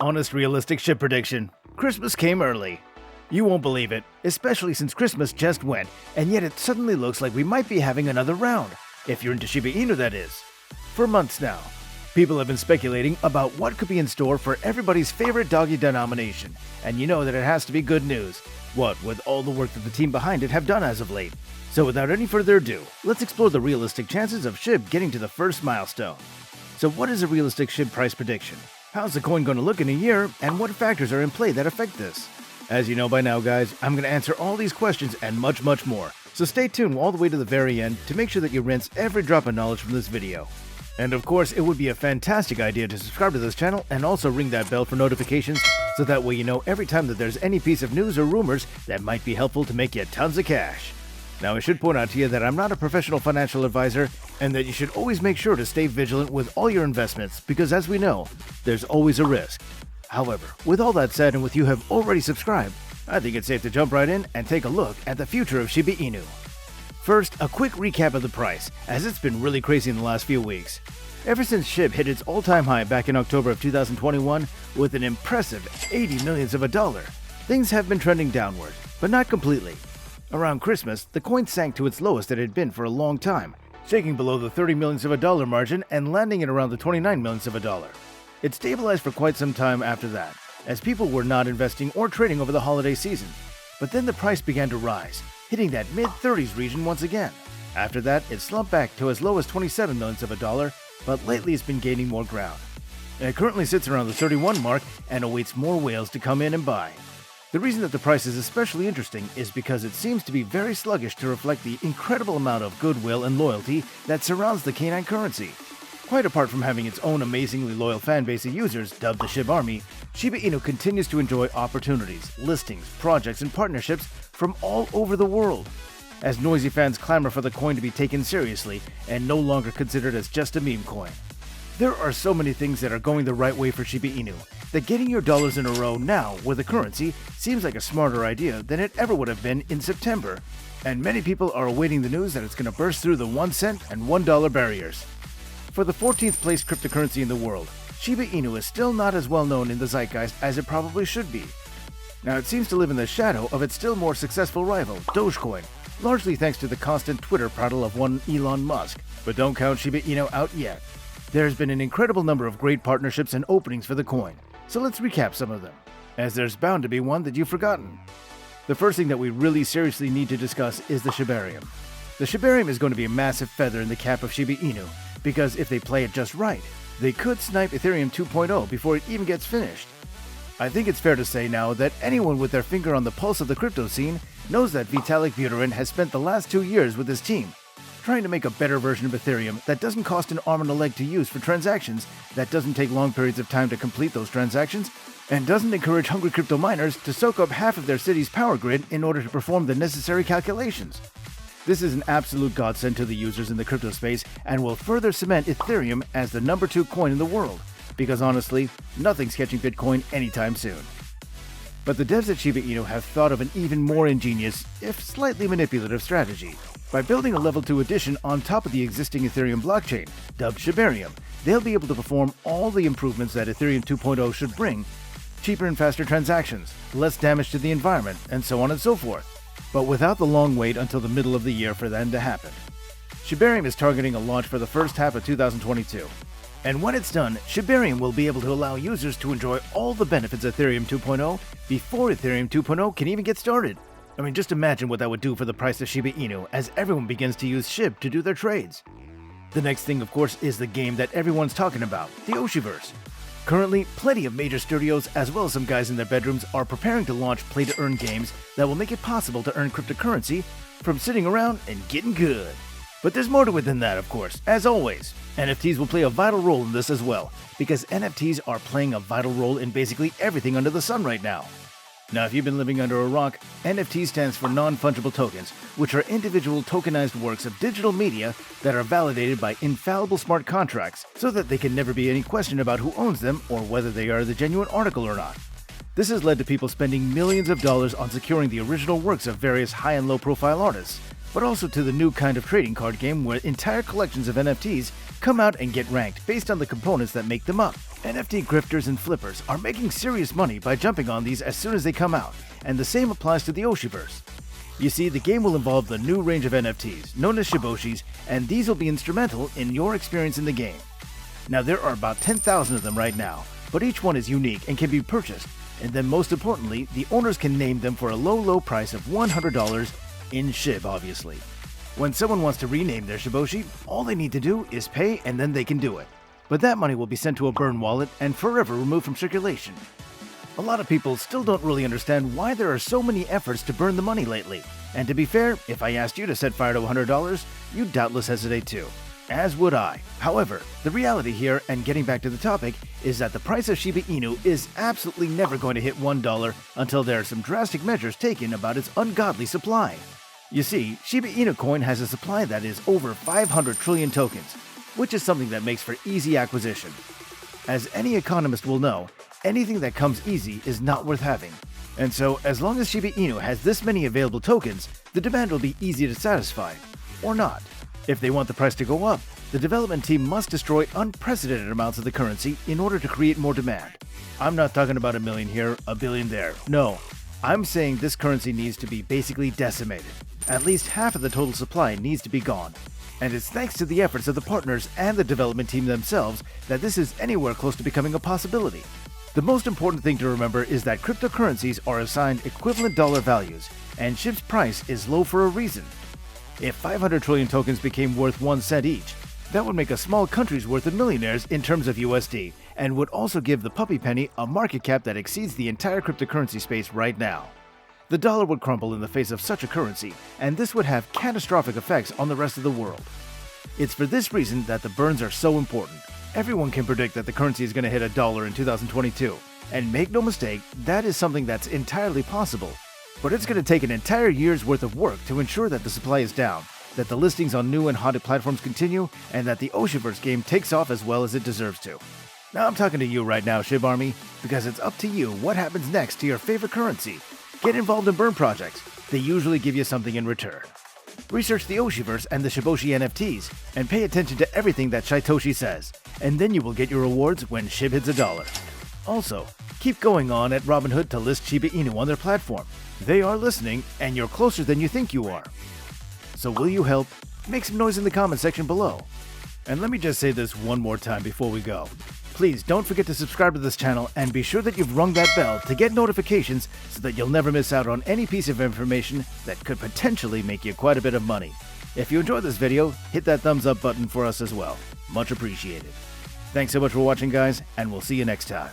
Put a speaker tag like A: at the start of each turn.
A: Honest, realistic Shib prediction. Christmas came early. You won't believe it, especially since Christmas just went, and yet it suddenly looks like we might be having another round. If you're into Shiba Inu, that is. For months now, people have been speculating about what could be in store for everybody's favorite doggy denomination, and you know that it has to be good news. What with all the work that the team behind it have done as of late. So without any further ado, let's explore the realistic chances of Shib getting to the first milestone. So what is a realistic Shib price prediction? How's the coin going to look in a year, and what factors are in play that affect this? As you know by now, guys, I'm going to answer all these questions and much more. So stay tuned all the way to the very end to make sure that you rinse every drop of knowledge from this video. And of course, it would be a fantastic idea to subscribe to this channel and also ring that bell for notifications so that way you know every time that there's any piece of news or rumors that might be helpful to make you tons of cash. Now, I should point out to you that I'm not a professional financial advisor and that you should always make sure to stay vigilant with all your investments because, as we know, there's always a risk. However, with all that said and with you have already subscribed, I think it's safe to jump right in and take a look at the future of Shiba Inu. First, a quick recap of the price, as it's been really crazy in the last few weeks. Ever since Shib hit its all-time high back in October of 2021 with an impressive 80 millions of a dollar, things have been trending downward, but not completely. Around Christmas, the coin sank to its lowest it had been for a long time, shaking below the 30 millions of a dollar margin and landing at around the 29 millions of a dollar. It stabilized for quite some time after that, as people were not investing or trading over the holiday season. But then the price began to rise, hitting that mid-30s region once again. After that, it slumped back to as low as 27 millions of a dollar, but lately it's been gaining more ground. It currently sits around the 31 mark and awaits more whales to come in and buy. The reason that the price is especially interesting is because it seems to be very sluggish to reflect the incredible amount of goodwill and loyalty that surrounds the canine currency. Quite apart from having its own amazingly loyal fan base of users dubbed the Shib Army, Shiba Inu continues to enjoy opportunities, listings, projects, and partnerships from all over the world, as noisy fans clamor for the coin to be taken seriously and no longer considered as just a meme coin. There are so many things that are going the right way for Shiba Inu that getting your dollars in a row now with the currency seems like a smarter idea than it ever would have been in September, and many people are awaiting the news that it's going to burst through the 1 cent and $1 barriers. For the 14th place cryptocurrency in the world, Shiba Inu is still not as well known in the zeitgeist as it probably should be. Now, it seems to live in the shadow of its still more successful rival, Dogecoin, largely thanks to the constant Twitter prattle of one Elon Musk. But don't count Shiba Inu out yet. There has been an incredible number of great partnerships and openings for the coin, so let's recap some of them, as there's bound to be one that you've forgotten. The first thing that we really seriously need to discuss is the Shibarium. The Shibarium is going to be a massive feather in the cap of Shiba Inu, because if they play it just right, they could snipe Ethereum 2.0 before it even gets finished. I think it's fair to say now that anyone with their finger on the pulse of the crypto scene knows that Vitalik Buterin has spent the last 2 years with his team trying to make a better version of Ethereum that doesn't cost an arm and a leg to use for transactions, that doesn't take long periods of time to complete those transactions, and doesn't encourage hungry crypto miners to soak up half of their city's power grid in order to perform the necessary calculations. This is an absolute godsend to the users in the crypto space and will further cement Ethereum as the number 2 coin in the world, because honestly, nothing's catching Bitcoin anytime soon. But the devs at Shiba Inu have thought of an even more ingenious, if slightly manipulative strategy. By building a level 2 addition on top of the existing Ethereum blockchain, dubbed Shibarium, they'll be able to perform all the improvements that Ethereum 2.0 should bring: cheaper and faster transactions, less damage to the environment, and so on and so forth, but without the long wait until the middle of the year for them to happen. Shibarium is targeting a launch for the first half of 2022. And when it's done, Shibarium will be able to allow users to enjoy all the benefits of Ethereum 2.0 before Ethereum 2.0 can even get started. I mean, just imagine what that would do for the price of Shiba Inu as everyone begins to use Shib to do their trades. The next thing, of course, is the game that everyone's talking about, the Oshiverse. Currently, plenty of major studios as well as some guys in their bedrooms are preparing to launch play-to-earn games that will make it possible to earn cryptocurrency from sitting around and getting good. But there's more to it than that, of course. As always, NFTs will play a vital role in this as well, because NFTs are playing a vital role in basically everything under the sun right now. Now, if you've been living under a rock, NFT stands for non-fungible tokens, which are individual tokenized works of digital media that are validated by infallible smart contracts so that there can never be any question about who owns them or whether they are the genuine article or not. This has led to people spending millions of dollars on securing the original works of various high and low profile artists, but also to the new kind of trading card game where entire collections of NFTs come out and get ranked based on the components that make them up. NFT grifters and flippers are making serious money by jumping on these as soon as they come out, and the same applies to the Oshiverse. You see, the game will involve the new range of NFTs, known as Shiboshis, and these will be instrumental in your experience in the game. Now, there are about 10,000 of them right now, but each one is unique and can be purchased, and then most importantly, the owners can name them for a low price of $100 in Shib, obviously. When someone wants to rename their Shiboshi, all they need to do is pay and then they can do it. But that money will be sent to a burn wallet and forever removed from circulation. A lot of people still don't really understand why there are so many efforts to burn the money lately. And to be fair, if I asked you to set fire to $100, you'd doubtless hesitate too. As would I. However, the reality here, and getting back to the topic, is that the price of Shiba Inu is absolutely never going to hit $1 until there are some drastic measures taken about its ungodly supply. You see, Shiba Inu coin has a supply that is over 500 trillion tokens, which is something that makes for easy acquisition. As any economist will know, anything that comes easy is not worth having. And so, as long as Shiba Inu has this many available tokens, the demand will be easy to satisfy. Or not. If they want the price to go up, the development team must destroy unprecedented amounts of the currency in order to create more demand. I'm not talking about 1 million here, 1 billion there. No. I'm saying this currency needs to be basically decimated. At least half of the total supply needs to be gone. And it's thanks to the efforts of the partners and the development team themselves that this is anywhere close to becoming a possibility. The most important thing to remember is that cryptocurrencies are assigned equivalent dollar values, and Shib's price is low for a reason. If 500 trillion tokens became worth 1 cent each, that would make a small country's worth of millionaires in terms of USD, and would also give the puppy penny a market cap that exceeds the entire cryptocurrency space right now. The dollar would crumble in the face of such a currency, and this would have catastrophic effects on the rest of the world. It's for this reason that the burns are so important. Everyone can predict that the currency is going to hit $1 in 2022, and make no mistake, that is something that's entirely possible. But it's going to take an entire year's worth of work to ensure that the supply is down, that the listings on new and haunted platforms continue, and that the Oshiverse game takes off as well as it deserves to. Now I'm talking to you right now, Shib Army, because it's up to you what happens next to your favorite currency. Get involved in burn projects. They usually give you something in return. Research the Oshiverse and the Shiboshi NFTs, and pay attention to everything that Shaitoshi says, and then you will get your rewards when Shib hits $1. Also, keep going on at Robinhood to list Shiba Inu on their platform. They are listening, and you're closer than you think you are. So will you help? Make some noise in the comment section below. And let me just say this one more time before we go. Please don't forget to subscribe to this channel and be sure that you've rung that bell to get notifications so that you'll never miss out on any piece of information that could potentially make you quite a bit of money. If you enjoyed this video, hit that thumbs up button for us as well. Much appreciated. Thanks so much for watching, guys, and we'll see you next time.